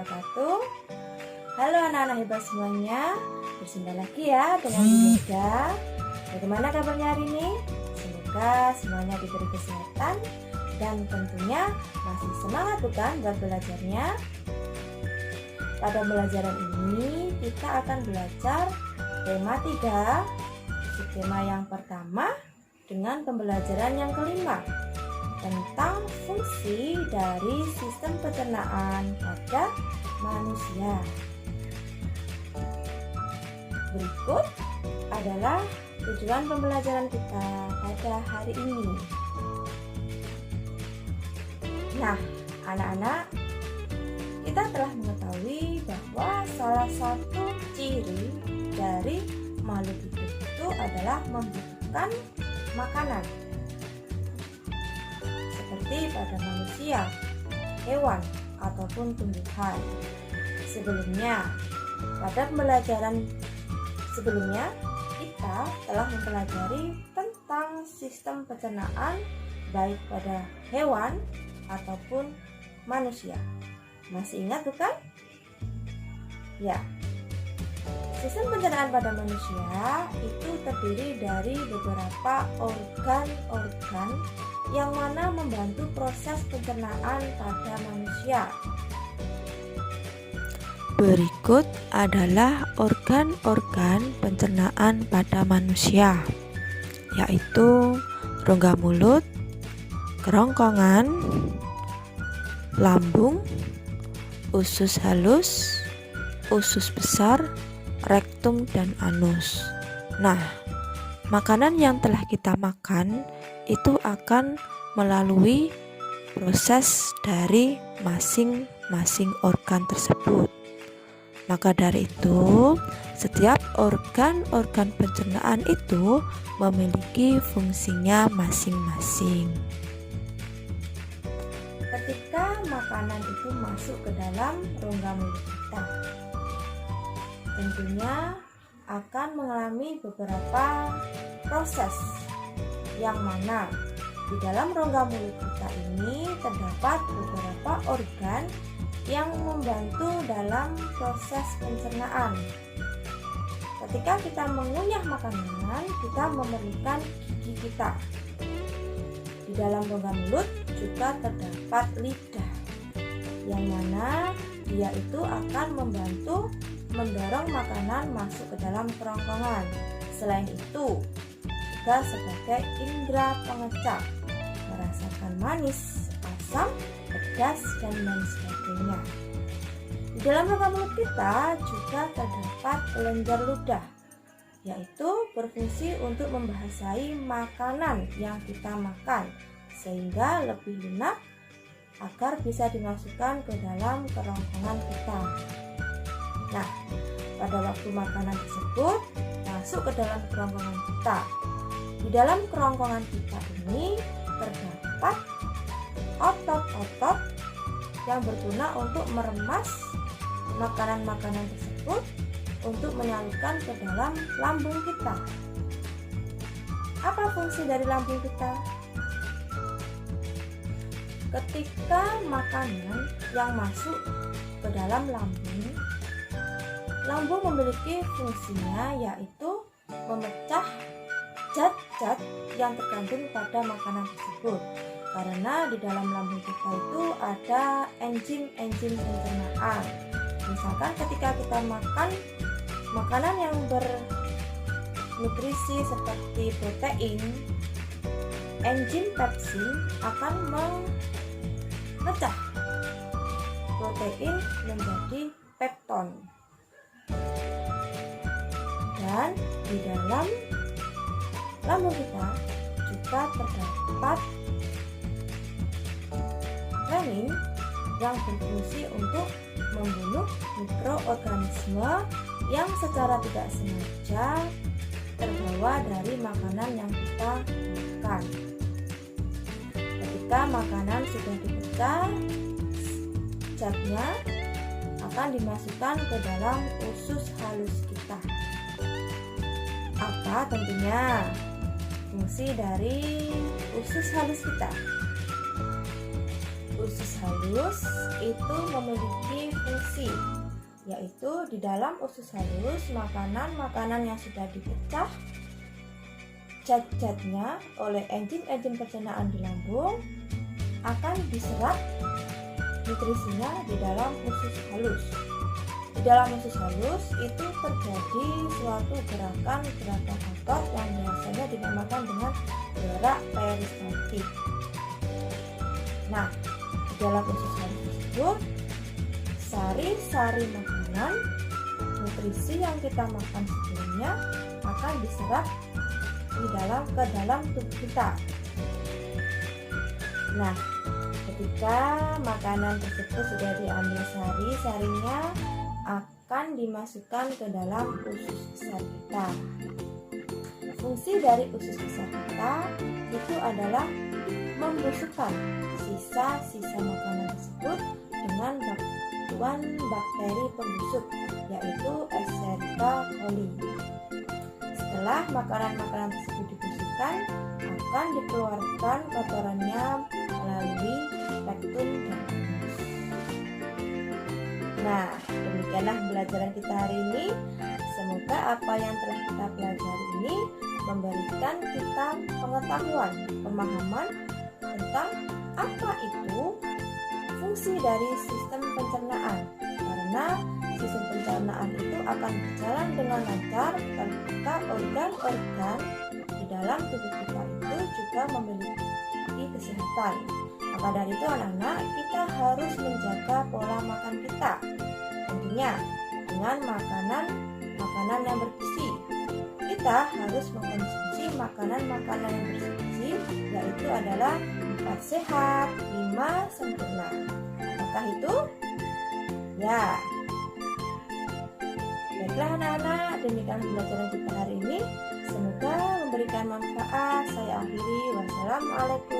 wabarakatuh. Halo anak-anak hebat semuanya, berjumpa lagi ya dengan Bunda. Bagaimana kabarnya hari ini? Semoga semuanya diberi kesehatan dan tentunya masih semangat bukan buat belajarnya. Pada pembelajaran ini kita akan belajar tema 3, subtema yang pertama dengan pembelajaran yang kelima tentang fungsi dari sistem pencernaan pada manusia. Berikut adalah tujuan pembelajaran kita pada hari ini. Nah, anak-anak, kita telah mengetahui bahwa salah satu ciri dari makhluk hidup itu adalah membutuhkan makanan. Seperti pada manusia, hewan, ataupun tumbuhan. Sebelumnya, pada pembelajaran sebelumnya, kita telah mempelajari tentang sistem pencernaan baik pada hewan ataupun manusia. Masih ingat bukan? Ya. Sistem pencernaan pada manusia itu terdiri dari beberapa organ-organ yang mana membantu proses pencernaan pada manusia. Berikut adalah organ-organ pencernaan pada manusia, yaitu rongga mulut, kerongkongan, lambung, usus halus, usus besar, rektum, dan anus. Nah, makanan yang telah kita makan itu akan melalui proses dari masing-masing organ tersebut. Maka dari itu, setiap organ-organ pencernaan itu memiliki fungsinya masing-masing. Ketika makanan itu masuk ke dalam rongga mulut kita, tentunya akan mengalami beberapa proses yang mana di dalam rongga mulut kita ini terdapat beberapa organ yang membantu dalam proses pencernaan. Ketika kita mengunyah makanan, kita memerlukan gigi kita. Di dalam rongga mulut juga terdapat lidah, yang mana dia itu akan membantu mendorong makanan masuk ke dalam kerongkongan. Selain itu, juga sebagai indera pengecap, merasakan manis, asam, pedas, dan lain sebagainya. Di dalam rongga mulut kita juga terdapat kelenjar ludah, yaitu berfungsi untuk membahasai makanan yang kita makan sehingga lebih lunak agar bisa dimasukkan ke dalam kerongkongan kita. Nah, pada waktu makanan tersebut masuk ke dalam kerongkongan kita, di dalam kerongkongan kita ini terdapat otot-otot yang berguna untuk meremas makanan-makanan tersebut untuk menyalurkan ke dalam lambung kita. Apa fungsi dari lambung kita? Ketika makanan yang masuk ke dalam lambung, lambung memiliki fungsinya yaitu memecah zat-zat yang terkandung pada makanan tersebut. Karena di dalam lambung kita itu ada enzim-enzim pencernaan. Misalkan ketika kita makan makanan yang bernutrisi seperti protein, enzim pepsin akan memecah protein menjadi pepton. Dan di dalam lambung kita juga terdapat renin yang berfungsi untuk membunuh mikroorganisme yang secara tidak sengaja terbawa dari makanan yang kita makan. Ketika makanan sudah dipecah, zatnya akan dimasukkan ke dalam usus halus kita. Apa tentunya fungsi dari usus halus kita? Usus halus itu memiliki fungsi yaitu di dalam usus halus makanan-makanan yang sudah dipecah zat-zatnya oleh enzim-enzim pencernaan di lambung akan diserap nutrisinya di dalam usus halus. Di dalam usus halus itu terjadi suatu gerakan otot yang biasanya dinamakan dengan gerak peristaltik. Nah, di dalam usus halus tersebut sari-sari makanan, nutrisi yang kita makan sebelumnya akan diserap ke dalam tubuh kita. Nah, ketika makanan tersebut sudah diambil sari-sarinya akan dimasukkan ke dalam usus besar kita. Fungsi dari usus besar kita itu adalah membusukkan sisa-sisa makanan tersebut dengan bantuan bakteri pembusuk, yaitu Escherichia coli. Setelah makanan-makanan tersebut dibusukkan, akan dikeluarkan kotorannya melalui rektum dan anus. Nah, demikianlah pembelajaran kita hari ini. Semoga apa yang telah kita pelajari ini memberikan kita pengetahuan, pemahaman tentang apa itu fungsi dari sistem pencernaan. Karena sistem pencernaan itu akan berjalan dengan lancar ketika organ-organ di dalam tubuh kita itu juga memiliki kesehatan. Maka dari itu anak-anak, kita harus menjaga pola makan kita. Tentunya dengan makanan yang bergizi. Kita harus mengkonsumsi makanan-makanan yang bergizi, yaitu adalah 4 sehat, 5 sempurna. Apakah itu? Ya. Baiklah anak-anak, demikian pembelajaran kita hari ini. Semoga memberikan manfaat. Saya akhiri. Wassalamualaikum